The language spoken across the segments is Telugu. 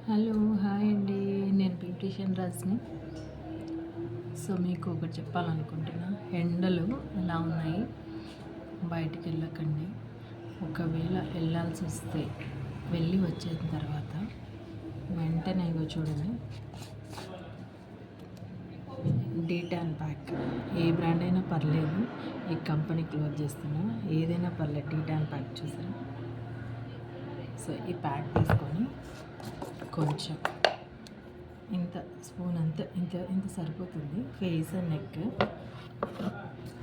హలో, హాయ్ అండి. నేను బ్యూటీషియన్ రజ్ని. సో మీకు ఒకటి చెప్పాలనుకుంటున్నా. ఎండలు ఎలా ఉన్నాయి, బయటికి వెళ్ళకండి. ఒకవేళ వెళ్ళాల్సి వస్తే వెళ్ళి వచ్చిన తర్వాత వెంటనే చూడండి, డీటాన్ ప్యాక్ ఏ బ్రాండ్ అయినా పర్లేదు. ఈ కంపెనీ క్లోజ్ చేస్తున్నా, ఏదైనా పర్లేదు. డీటాన్ ప్యాక్ చూసారా? సో ఈ ప్యాక్ తీసుకొని కొంచెం ఇంత స్పూన్ అంత ఇంత ఇంత సరిపోతుంది. ఫేస్ అండ్ నెక్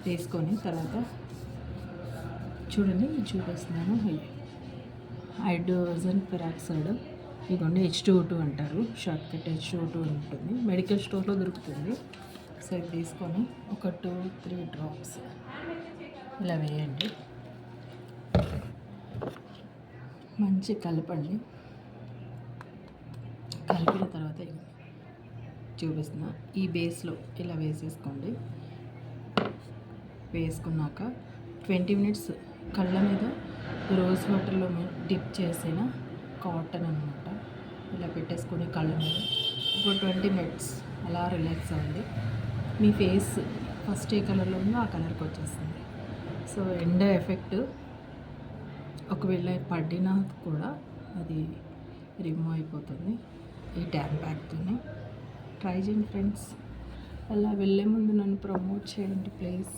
తీసుకొని తర్వాత చూడండి, చూపిస్తున్నాను. హైడ్రోజన్ పెరాక్సైడ్, ఇదిగోండి H2O2 అంటారు. షార్ట్ కట్ H2O2 ఉంటుంది, మెడికల్ స్టోర్లో దొరుకుతుంది. సో ఇది తీసుకొని ఒక 2-3 డ్రాప్స్ ఇలా వేయండి. మంచి కలపండి. కలిపిన తర్వాత చూపిస్తున్నా, ఈ బేస్లో ఇలా వేసేసుకోండి. వేసుకున్నాక 20 మినిట్స్ కళ్ళ మీద రోజ్ వాటర్లో డిప్ చేసిన కాటన్ అనమాట ఇలా పెట్టేసుకొని కళ్ళ మీద ఇప్పుడు 20 మినిట్స్ అలా రిలాక్స్ అవ్వండి. మీ ఫేస్ ఫస్ట్ ఏ కలర్లో ఉందో ఆ కలర్కి వచ్చేస్తుంది. సో ఎండ ఎఫెక్ట్ ఒకవేళ పడినా కూడా అది రిమూవ్ అయిపోతుంది ఈ ట్యాన్ ప్యాక్తోనే. ట్రై చేయండి ఫ్రెండ్స్. అలా వెళ్ళే ముందు నన్ను ప్రమోట్ చేయండి ప్లీజ్.